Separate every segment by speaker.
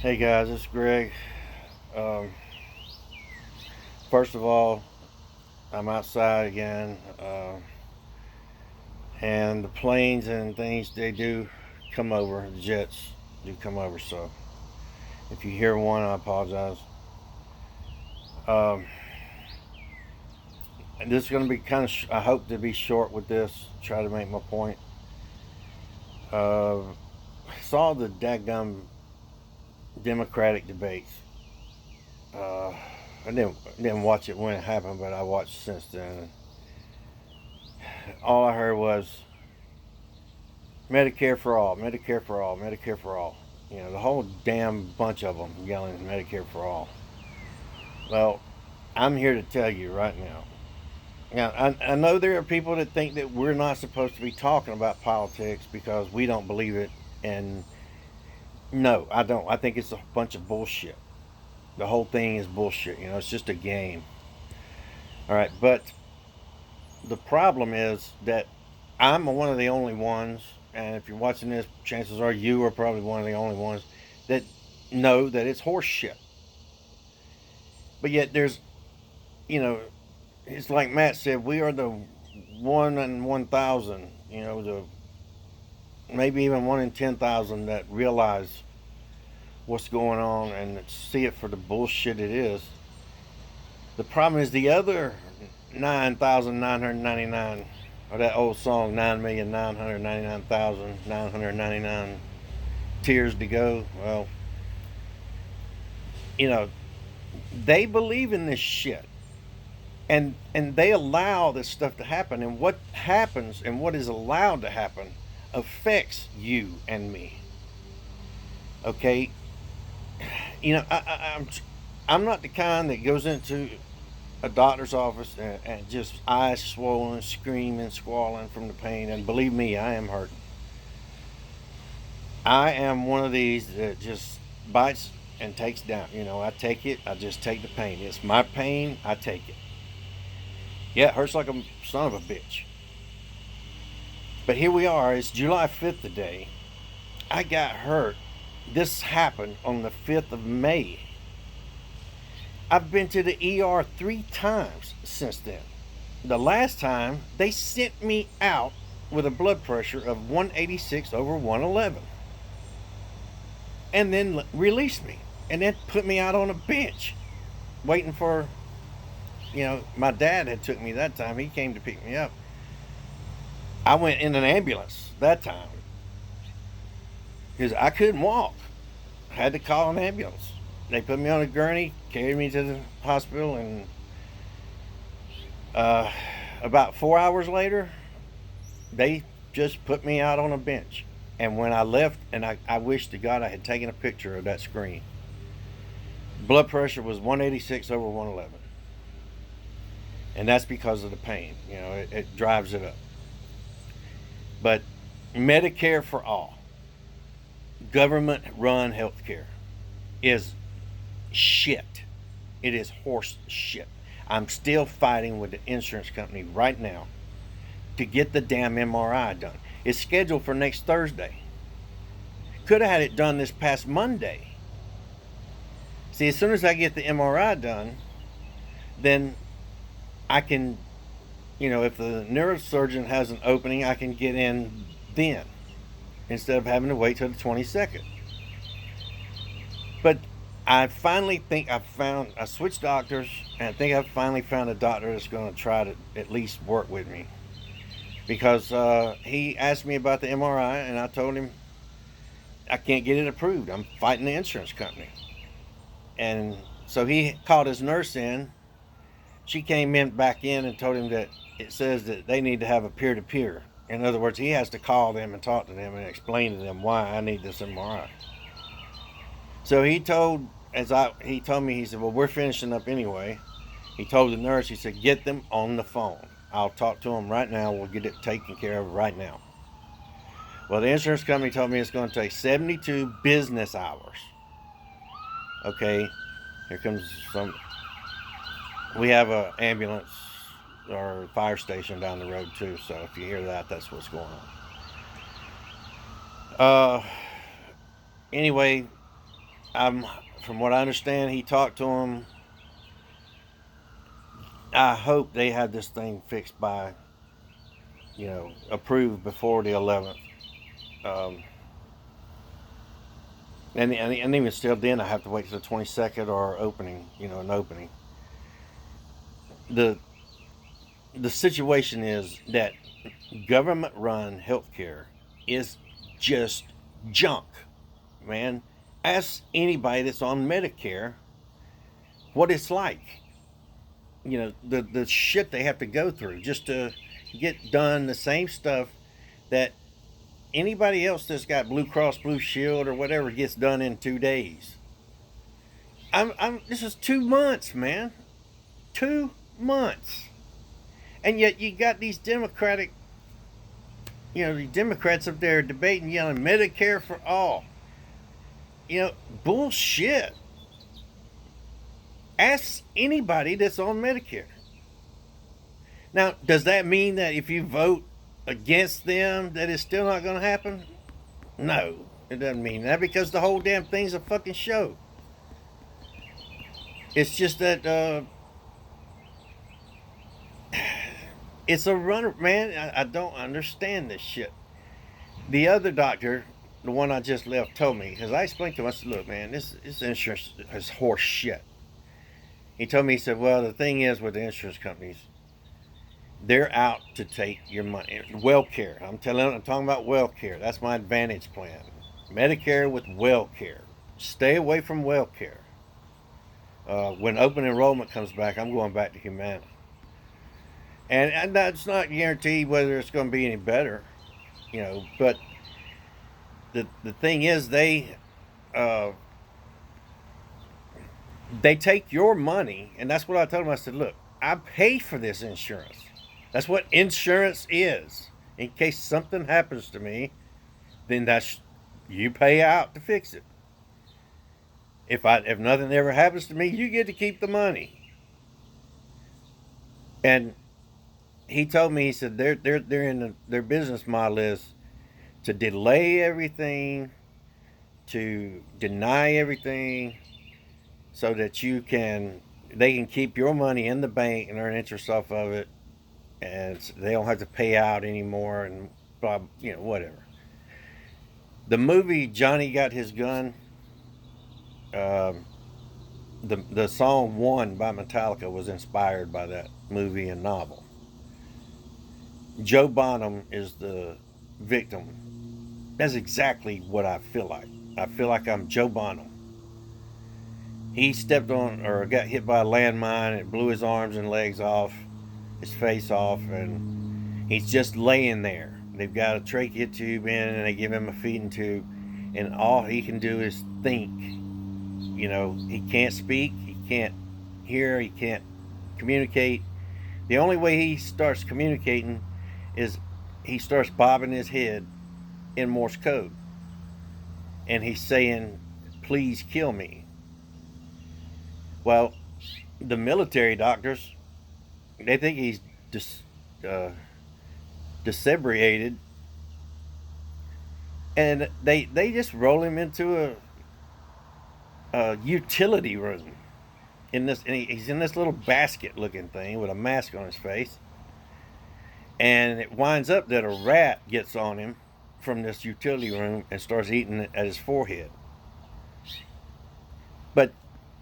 Speaker 1: Hey guys, it's Greg. Um, First of all, I'm outside again, and the planes and things they do come over. The jets do come over, so if you hear one, I apologize. Um, and this is going to be kind of. I hope to be short with this. Try to make my point. Uh, saw the dadgum Democratic debates. I didn't watch it when it happened, but I watched since then. All I heard was Medicare for all, Medicare for all, Medicare for all. You know, the whole damn bunch of them yelling Medicare for all. Well, I'm here to tell you right now. Now, I know there are people that think that we're not supposed to be talking about politics because we don't believe it. And no, I don't. I think it's a bunch of bullshit. The whole thing is bullshit. You know, it's just a game. All right. But the problem is that I'm one of the only ones, and if you're watching this, chances are you are probably one of the only ones that know that it's horse shit. But yet there's, you know, it's like Matt said, we are the 1 in 1,000, you know, the maybe even 1 in 10,000 that realize what's going on and see it for the bullshit it is. The problem is the other 9,999, or that old song, 9,999,999 tears to go. Well, you know, they believe in this shit. And they allow this stuff to happen, and what happens and what is allowed to happen affects you and me. Okay, you know, I'm not the kind that goes into a doctor's office and just eyes swollen, screaming, squalling from the pain. And believe me, I am hurting. I am one of these that just bites and takes down. You know, I take it. I just take the pain. It's my pain. I take it. Yeah, it hurts like a son of a bitch. But here we are. It's July 5th today. I got hurt. This happened on the 5th of May. I've been to the ER 3 times since then. The last time, they sent me out with a blood pressure of 186 over 111 and then released me and then put me out on a bench waiting for, you know, my dad had took me that time. He came to pick me up. I went in an ambulance that time because I couldn't walk. I had to call an ambulance. They put me on a gurney, carried me to the hospital, and uh, about 4 hours later, they just put me out on a bench. And when I left, and I wish to God I had taken a picture of that screen, blood pressure was 186 over 111. And that's because of the pain. You know, it drives it up. But Medicare for all, government run health care, is shit. It is horse shit. I'm still fighting with the insurance company right now to get the damn MRI done. It's scheduled for next Thursday. Could have had it done this past Monday. See, as soon as I get the MRI done, then I can, you know, if the neurosurgeon has an opening, I can get in then instead of having to wait till the 22nd. But I finally think I switched doctors, and I think I finally found a doctor that's going to try to at least work with me. Because he asked me about the MRI, and I told him I can't get it approved. I'm fighting the insurance company. And so he called his nurse in. She came in back in and told him that it says that they need to have a peer to peer. In other words, he has to call them and talk to them and explain to them why I need this MRI. So he told me, he said, well, we're finishing up anyway. He told the nurse, he said, get them on the phone. I'll talk to them right now. We'll get it taken care of right now. Well, the insurance company told me it's going to take 72 business hours. Okay, here comes some. We have an ambulance or fire station down the road too. So if you hear that, that's what's going on. Anyway, I'm from what I understand, he talked to him. I hope they have this thing fixed by, approved before the 11th. Um, and even still, then I have to wait till the 22nd or opening. An opening. The the situation is that government-run healthcare is just junk, man. Ask anybody that's on Medicare what it's like. The shit they have to go through just to get done the same stuff that anybody else that's got Blue Cross Blue Shield or whatever gets done in 2 days. This is 2 months, man. 2 months. And yet you got these the Democrats up there debating, yelling Medicare for all. Bullshit. Ask anybody that's on Medicare. Now, does that mean that if you vote against them, that it's still not going to happen? No, it doesn't mean that, because the whole damn thing's a fucking show. It's just that it's a runner, man. I don't understand this shit. The other doctor, the one I just left, told me, because I explained to him, I said, look, man, this insurance is horse shit. He told me, he said, well, the thing is with the insurance companies, they're out to take your money. WellCare. I'm talking about WellCare. That's my Advantage plan. Medicare with WellCare. Stay away from WellCare. When open enrollment comes back, I'm going back to Humana. And that's not guaranteed whether it's going to be any better, But the thing is, they take your money, and that's what I told them. I said, look, I pay for this insurance. That's what insurance is. In case something happens to me, then you pay out to fix it. If nothing ever happens to me, you get to keep the money. And he told me, he said they're in their business model is to delay everything, to deny everything, so that they can keep your money in the bank and earn interest off of it, and they don't have to pay out anymore, and whatever. The movie Johnny Got His Gun, the song "One" by Metallica was inspired by that movie and novel. Joe Bonham is the victim. That's exactly what I feel like. I feel like I'm Joe Bonham. He stepped on or got hit by a landmine. It blew his arms and legs off, his face off, and he's just laying there. They've got a trachea tube in, and they give him a feeding tube, and all he can do is think. He can't speak, he can't hear, he can't communicate. The only way he starts communicating is he starts bobbing his head in Morse code, and he's saying, "Please kill me." Well, the military doctors, they think he's defibrillated, and they just roll him into a utility room and he's in this little basket looking thing with a mask on his face, and it winds up that a rat gets on him from this utility room and starts eating it at his forehead. But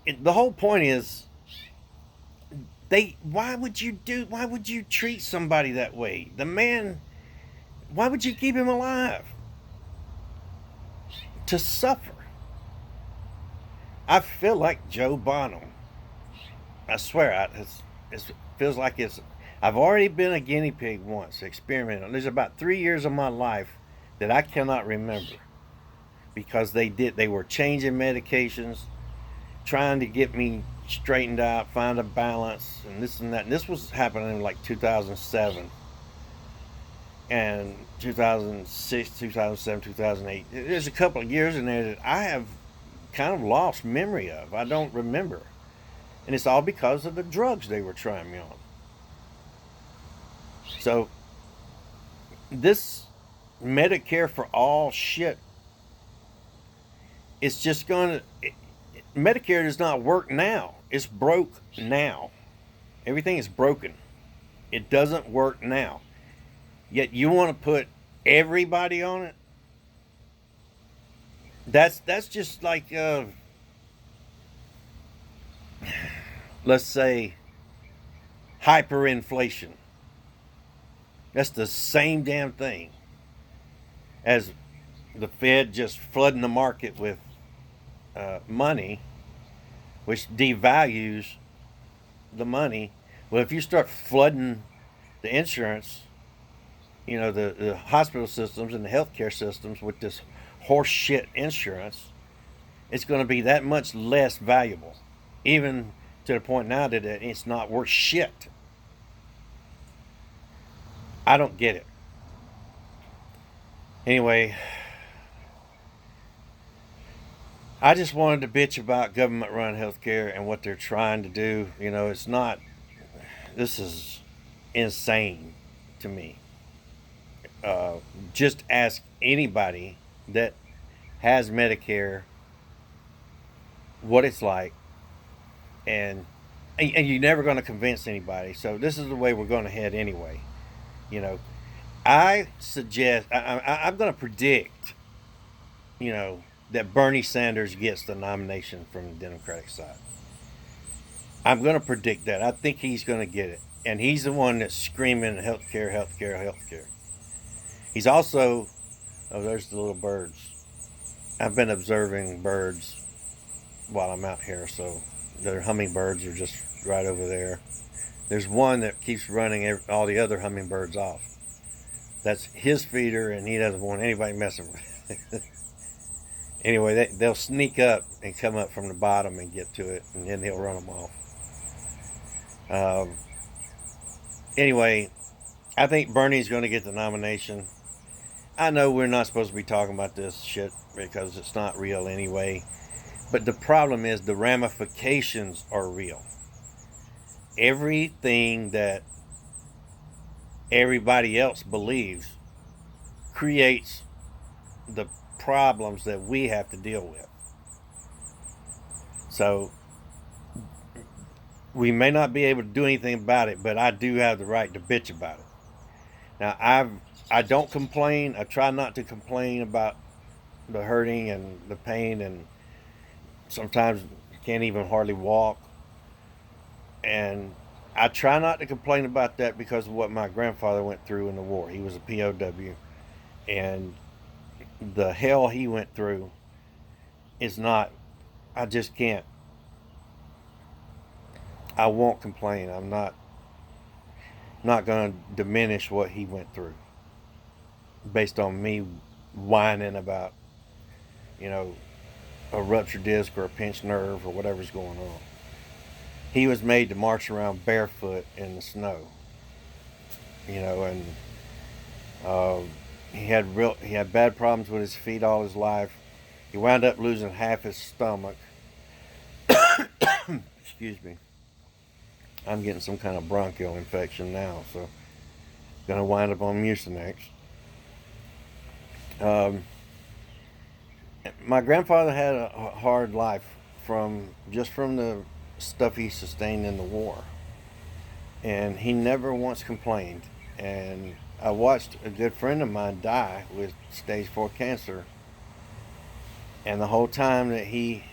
Speaker 1: the whole point is, why would you treat somebody that way? The man, why would you keep him alive? To suffer. I feel like Joe Bonham. I swear, it feels like I've already been a guinea pig once, experimenting. There's about 3 years of my life that I cannot remember, because they were changing medications, trying to get me straightened out, find a balance, and this and that. And this was happening in like 2007 and 2006, 2007, 2008. There's a couple of years in there that I have kind of lost memory of. I don't remember. And it's all because of the drugs they were trying me on. So this Medicare for all shit, it's just going to, Medicare does not work now. It's broke now. Everything is broken. It doesn't work now. Yet you want to put everybody on it. That's just like let's say hyperinflation. That's the same damn thing as the Fed just flooding the market with money, which devalues the money. Well, if you start flooding the insurance, the hospital systems and the healthcare systems with this horse shit insurance, it's going to be that much less valuable, even to the point now that it's not worth shit. I don't get it. Anyway, I just wanted to bitch about government run healthcare and what they're trying to do. It's not, this is insane to me. Just ask anybody that has Medicare what it's like, and you're never going to convince anybody. So this is the way we're going to head anyway. I suggest I'm going to predict, that Bernie Sanders gets the nomination from the Democratic side. I'm going to predict that. I think he's going to get it, and he's the one that's screaming healthcare, healthcare, healthcare. He's also, oh, there's the little birds. I've been observing birds while I'm out here, so the hummingbirds are just right over there. There's one that keeps running all the other hummingbirds off. That's his feeder, and he doesn't want anybody messing with it. Anyway, they'll sneak up and come up from the bottom and get to it, and then he'll run them off. Anyway, I think Bernie's going to get the nomination. I know we're not supposed to be talking about this shit because it's not real anyway. But the problem is the ramifications are real. Everything that everybody else believes creates the problems that we have to deal with. So we may not be able to do anything about it, but I do have the right to bitch about it. Now I don't complain. I try not to complain about the hurting and the pain, and sometimes can't even hardly walk. And I try not to complain about that because of what my grandfather went through in the war. He was a POW, and the hell he went through is not, I just can't. I won't complain. I'm not going to diminish what he went through based on me whining about, a ruptured disc or a pinched nerve or whatever's going on. He was made to march around barefoot in the snow, and he had bad problems with his feet all his life. He wound up losing half his stomach. Excuse me. I'm getting some kind of bronchial infection now, so gonna wind up on Mucinex. My grandfather had a hard life from the stuff he sustained in the war, and he never once complained. And I watched a good friend of mine die with stage 4 cancer, and the whole time that he,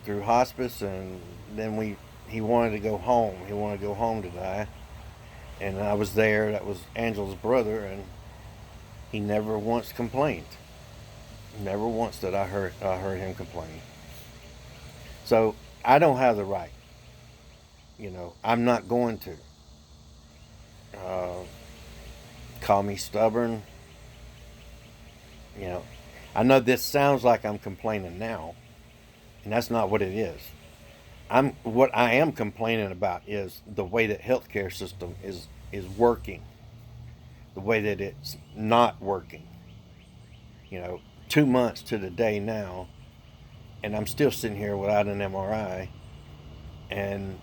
Speaker 1: through hospice, and then he wanted to go home. He wanted to go home to die, and I was there. That was Angela's brother, and he never once complained. Never once that I heard him complain. So I don't have the right. I'm not going to. Call me stubborn. I know this sounds like I'm complaining now, and that's not what it is. What I am complaining about is the way that healthcare system is working, the way that it's not working. 2 months to the day now, and I'm still sitting here without an MRI, and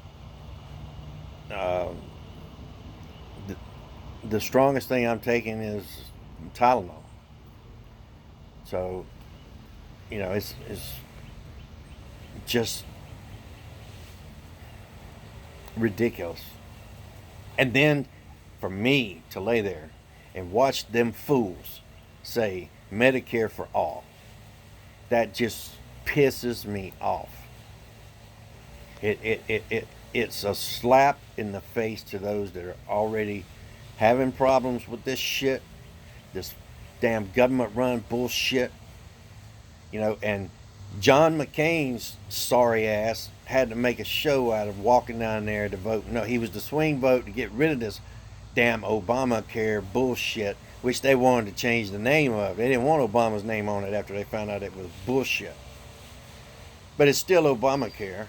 Speaker 1: the strongest thing I'm taking is Tylenol. So, it's just ridiculous. And then for me to lay there and watch them fools say Medicare for all, that just pisses me off. It's a slap in the face to those that are already having problems with this shit, this damn government run bullshit, and John McCain's sorry ass had to make a show out of walking down there to vote. No, he was the swing vote to get rid of this damn Obamacare bullshit, which they wanted to change the name of. They didn't want Obama's name on it after they found out it was bullshit. But it's still Obamacare.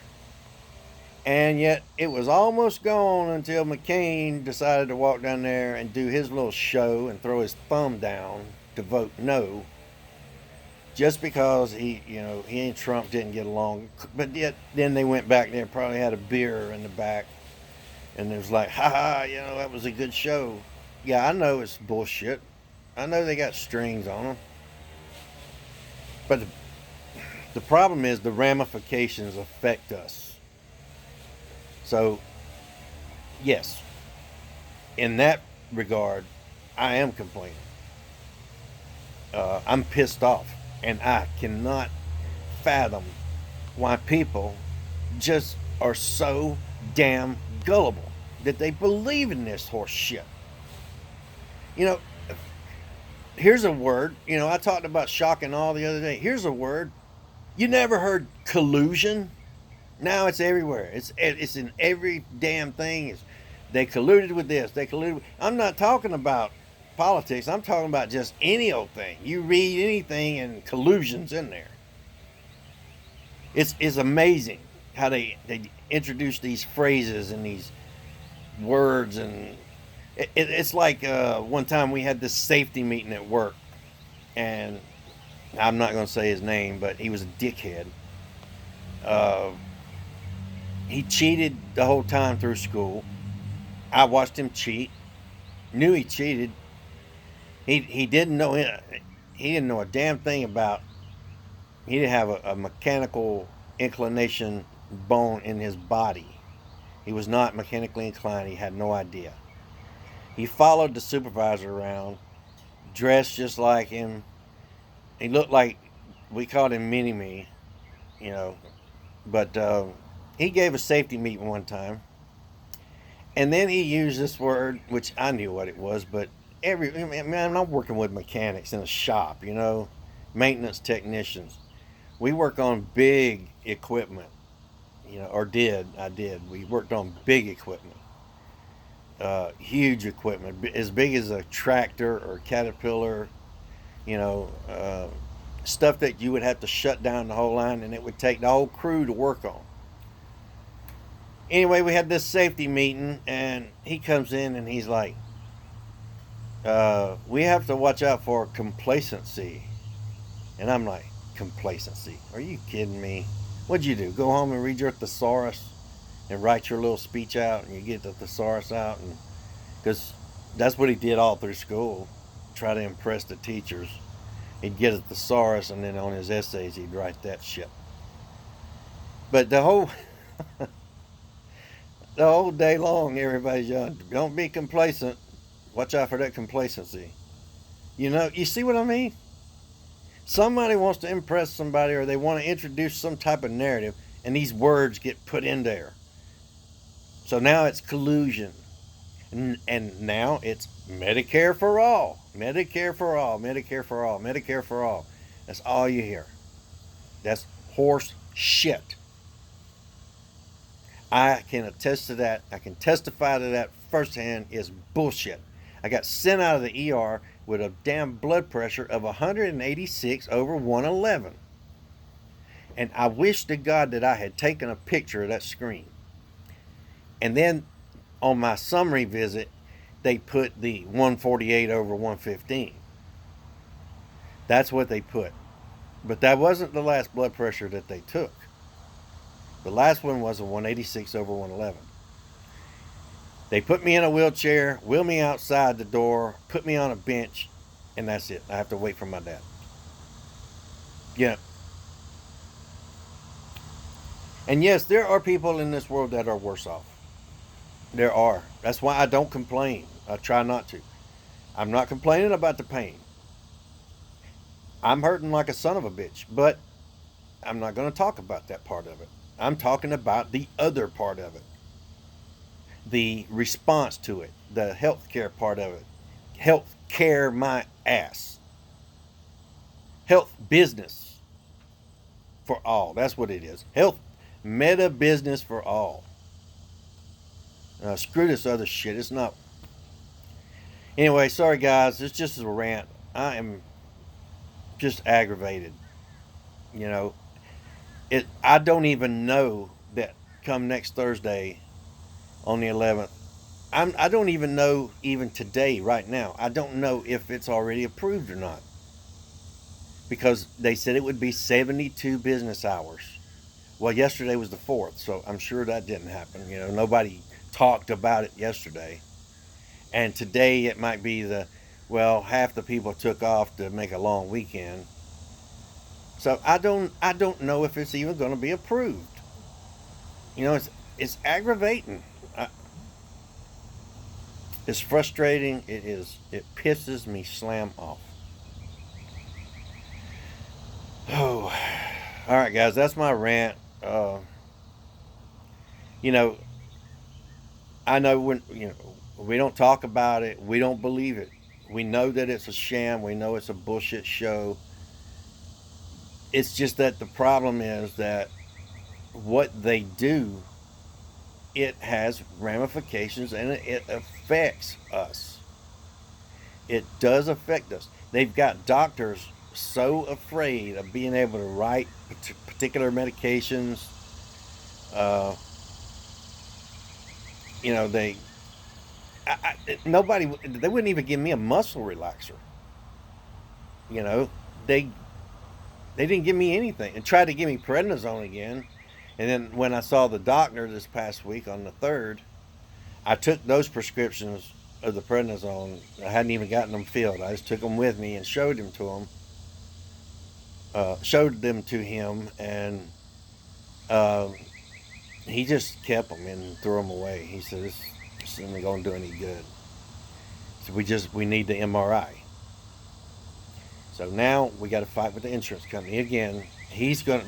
Speaker 1: And yet it was almost gone until McCain decided to walk down there and do his little show and throw his thumb down to vote no, just because he and Trump didn't get along. But yet then they went back there, probably had a beer in the back, and it was like, ha ha, that was a good show. Yeah, I know it's bullshit. I know they got strings on them. But the problem is the ramifications affect us. So, yes, in that regard, I am complaining. I'm pissed off, and I cannot fathom why people just are so damn gullible that they believe in this horse shit. Here's a word. I talked about shock and awe the other day. Here's a word. You never heard collusion? Now it's everywhere. It's in every damn thing. They colluded with this. I'm not talking about politics. I'm talking about just any old thing. You read anything and collusion's in there. It's amazing how they introduce these phrases and these words, and it's like one time we had this safety meeting at work, and I'm not going to say his name, but he was a dickhead. He cheated the whole time through school. I watched him cheat. Knew he cheated. He didn't know he didn't know a damn thing about. He didn't have a mechanical inclination bone in his body. He was not mechanically inclined. He had no idea. He followed the supervisor around, dressed just like him. He looked like, we called him Mini-Me, but he gave a safety meeting one time, and then he used this word, which I knew what it was, but I'm working with mechanics in a shop, maintenance technicians. We work on big equipment, I did. We worked on big equipment, huge equipment, as big as a tractor or Caterpillar, stuff that you would have to shut down the whole line, and it would take the whole crew to work on. Anyway, we had this safety meeting, and he comes in and he's like, we have to watch out for complacency. And I'm like, complacency? Are you kidding me? What'd you do? Go home and read your thesaurus and write your little speech out, and you get the thesaurus out? And because that's what he did all through school, try to impress the teachers. He'd get a thesaurus, and then on his essays he'd write that shit. But the whole day long, everybody's yelling, don't be complacent. Watch out for that complacency. You see what I mean? Somebody wants to impress somebody, or they want to introduce some type of narrative, and these words get put in there. So now it's collusion. And now it's Medicare for all. Medicare for all. Medicare for all. Medicare for all. That's all you hear. That's horse shit. I can attest to that. I can testify to that firsthand. Is bullshit. I got sent out of the ER with a damn blood pressure of 186 over 111. And I wish to God that I had taken a picture of that screen. And then on my summary visit, they put the 148 over 115. That's what they put. But that wasn't the last blood pressure that they took. The last one was a 186 over 111. They put me in a wheelchair, wheel me outside the door, put me on a bench, and that's it. I have to wait for my dad. And yes, there are people in this world that are worse off. There are. That's why I don't complain. I try not to. I'm not complaining about the pain. I'm hurting like a son of a bitch, but I'm not going to talk about that part of it. I'm talking about the other part of it, the response to it, the healthcare part of it. Health care my ass. Health business for all. That's what it is. Health meta business for all. Screw this other shit. It's not. Anyway, sorry guys. It's just a rant. I am just aggravated. You know, it. I don't even know that come next Thursday on the 11th. I don't even know even today, right now. I don't know if it's already approved or not because they said it would be 72 business hours. Well, yesterday was the 4th, so I'm sure that didn't happen. You know, nobody talked about it yesterday. And today it might be well, half the people took off to make a long weekend. So I don't know if it's even going to be approved. You know, it's aggravating. It's frustrating. It is. It pisses me slam off. Oh, all right, guys. That's my rant. You know, I know when we don't talk about it, we don't believe it. We know that it's a sham. We know it's a bullshit show. It's just that the problem is that what they do, it has ramifications and it affects us. It does affect us. They've got doctors so afraid of being able to write particular medications. Uh, they nobody they wouldn't even give me a muscle relaxer. You know, they they didn't give me anything and tried to give me prednisone again. And then when I saw the doctor this past week on the 3rd, I took those prescriptions of the prednisone. I hadn't even gotten them filled. I just took them with me and showed them to him. Showed them to him, and uh, he just kept them and threw them away. He said, "This isn't going to do any good." So we need the MRI. So now we got to fight with the insurance company again.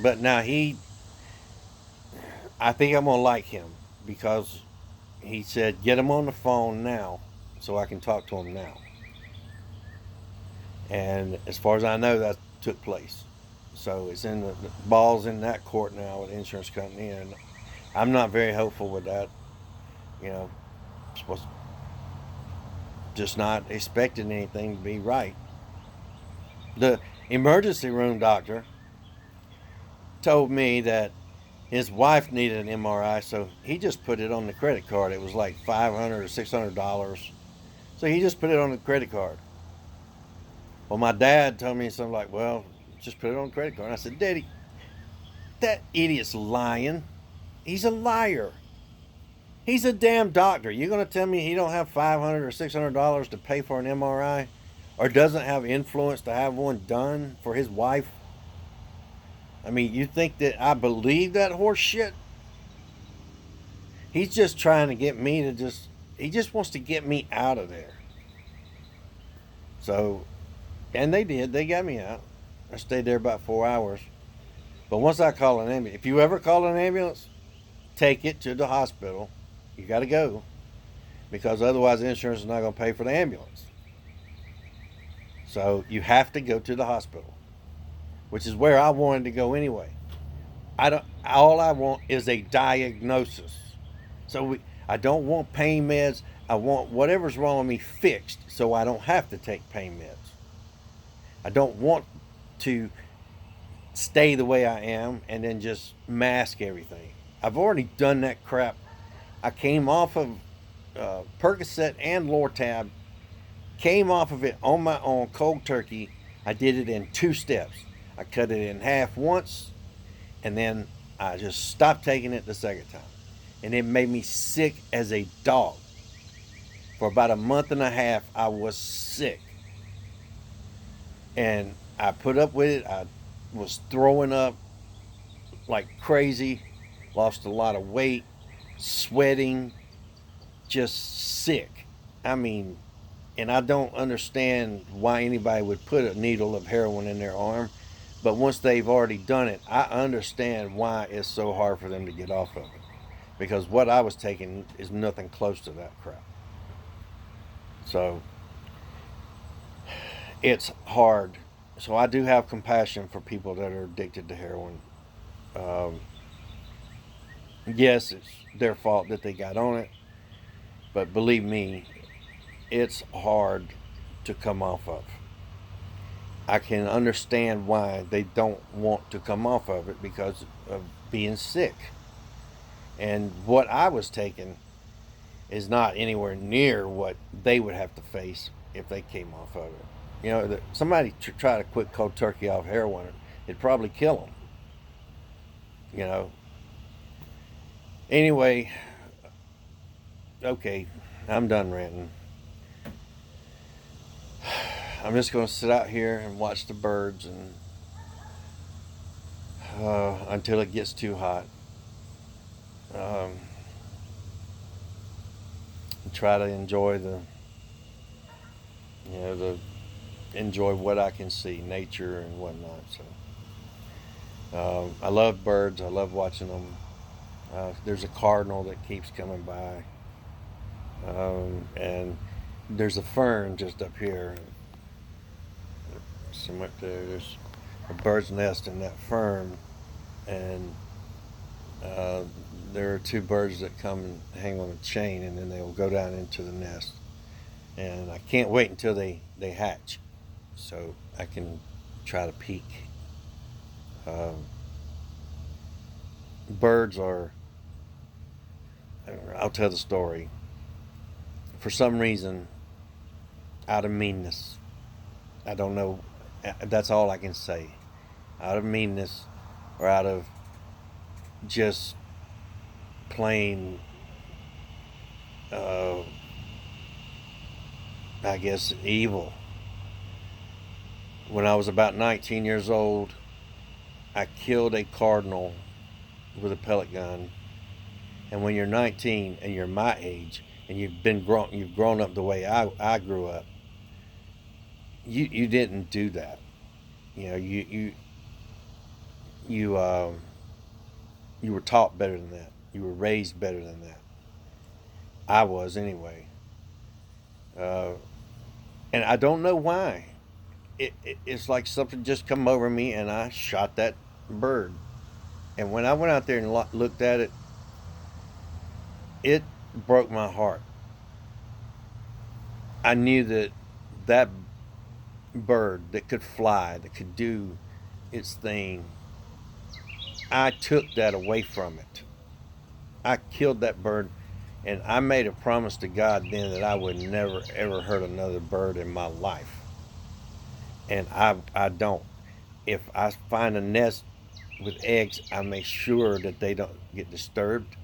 Speaker 1: But now I think I'm gonna like him because he said get him on the phone now, so I can talk to him now. And as far as I know, that took place. So it's in the ball's in that court now with the insurance company, and I'm not very hopeful with that. You know, supposed just not expecting anything to be right. The emergency room doctor told me that his wife needed an MRI, so he just put it on the credit card. It was like $500 or $600, so he just put it on the credit card. Well, my dad told me something like, "Well, just put it on the credit card." And I said, "Daddy, that idiot's lying. He's a liar. He's a damn doctor. You're gonna tell me he don't have $500 or $600 to pay for an MRI, or doesn't have influence to have one done for his wife? I mean, you think that I believe that horse shit? He's just trying to get me to he just wants to get me out of there." So, and they did. They got me out. I stayed there about 4 hours. But once I call an ambulance, if you ever call an ambulance, take it to the hospital. You got to go because otherwise the insurance is not going to pay for the ambulance. So you have to go to the hospital, which is where I wanted to go anyway. I don't. All I want is a diagnosis. I don't want pain meds. I want whatever's wrong with me fixed, so I don't have to take pain meds. I don't want to stay the way I am and then just mask everything. I've already done that crap. I came off of Percocet and Lortab. Came off of it on my own, cold turkey. I did it in 2 steps. I cut it in half once, and then I just stopped taking it the second time. And it made me sick as a dog. For about a month and a half, I was sick. And I put up with it. I was throwing up like crazy. lost a lot of weight, sweating, just sick. I mean, and I don't understand why anybody would put a needle of heroin in their arm, but once they've already done it, I understand why it's so hard for them to get off of it. Because what I was taking is nothing close to that crap. So it's hard. So I do have compassion for people that are addicted to heroin. Um, yes, it's their fault that they got on it, but believe me, it's hard to come off of. I can understand why they don't want to come off of it because of being sick. And what I was taking is not anywhere near what they would have to face if they came off of it. You know, somebody try to quit cold turkey off heroin, it'd probably kill them. You know. Anyway, okay, I'm done ranting. I'm just going to sit out here and watch the birds and until it gets too hot. Um, try to enjoy the enjoy what I can see, nature and whatnot. So I love birds. I love watching them. There's a cardinal that keeps coming by, and there's a fern just up here. Some up there. There's a bird's nest in that fern, and uh, there are two birds that come and hang on a chain, and then they'll go down into the nest. And I can't wait until they hatch, so I can try to peek. Um, Birds are. I'll tell the story. For some reason, out of meanness, I don't know. That's all I can say. Out of meanness, or out of just plain, uh, I guess, evil. When I was about 19 years old, I killed a cardinal with a pellet gun. And when you're 19 and you're my age and you've grown up the way I grew up, you didn't do that. You know, you you were taught better than that. You were raised better than that. I was anyway. Uh, and I don't know why. It's like something just come over me and I shot that bird. And when I went out there and looked at it, it broke my heart. I knew that that bird that could fly, that could do its thing, I took that away from it. I killed that bird, and I made a promise to God then that I would never ever hurt another bird in my life. And I don't. If I find a nest with eggs, I make sure that they don't get disturbed.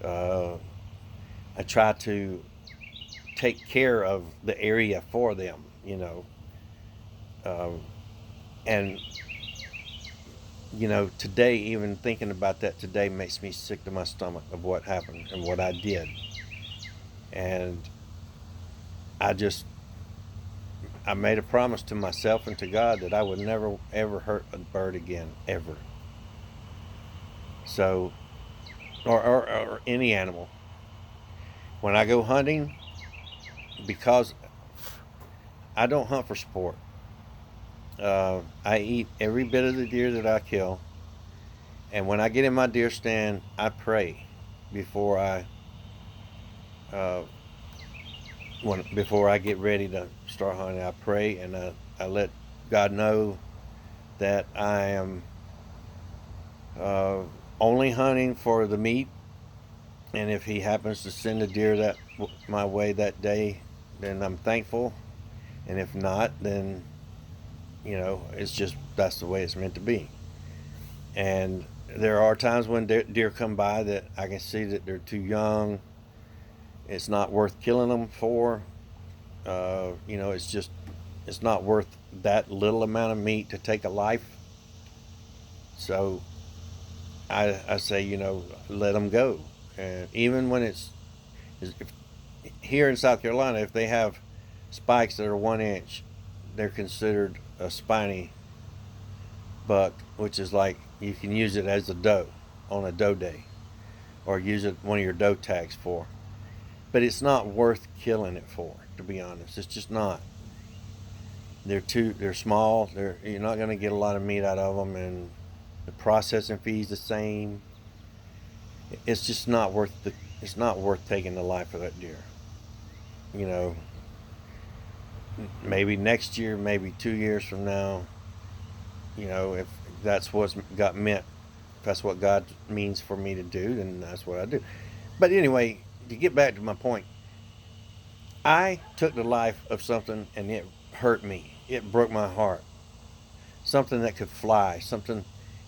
Speaker 1: Uh, I try to take care of the area for them, you know. Um, and today, even thinking about that today makes me sick to my stomach of what happened and what I did. And I just, I made a promise to myself and to God that I would never ever hurt a bird again, ever. So, or any animal. When I go hunting, because I don't hunt for sport, I eat every bit of the deer that I kill. And when I get in my deer stand, I pray before uh, before I get ready to start hunting. I pray and I let God know that I am uh, only hunting for the meat. And if He happens to send a deer that my way that day, then I'm thankful. And if not, then it's just that's the way it's meant to be. And there are times when deer come by that I can see that they're too young. It's not worth killing them for. It's not worth that little amount of meat to take a life. So I say, let them go. And even when if, here in South Carolina, if they have spikes that are 1 inch, they're considered a spiny buck, which is like you can use it as a doe on a doe day, or use it one of your doe tags for. But it's not worth killing it for, to be honest. It's just not. They're small. You're not going to get a lot of meat out of them, and the processing fee's the same. It's just not worth it's not worth taking the life of that deer. You know, maybe next year, maybe 2 years from now. If that's what's got meant, if that's what God means for me to do, then that's what I do. But anyway, to get back to my point, I took the life of something and it hurt me. It broke my heart. Something that could fly, something,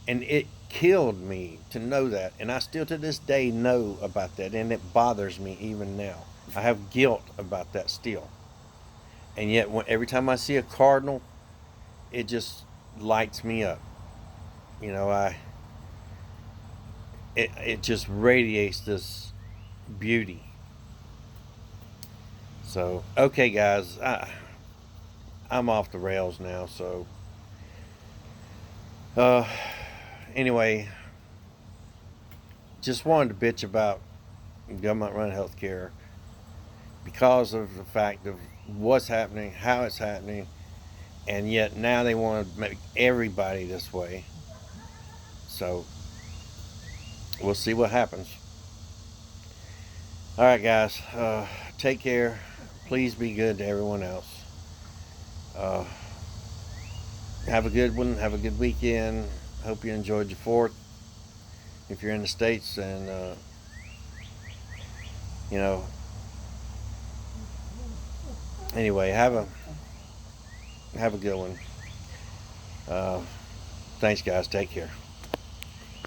Speaker 1: and it killed me to know that. And I still to this day know about that, and it bothers me even now. I have guilt about that still. And yet, every time I see a cardinal, it just lights me up. You know, it just radiates this beauty. So, okay, guys, I'm off the rails now. So, anyway, just wanted to bitch about government-run health care because of the fact of what's happening, how it's happening, and yet now they want to make everybody this way. So, we'll see what happens. All right, guys, take care. Please be good to everyone else. Have a good one. Have a good weekend. Hope you enjoyed your 4th. If you're in the States, and anyway, have a good one. Thanks, guys. Take care.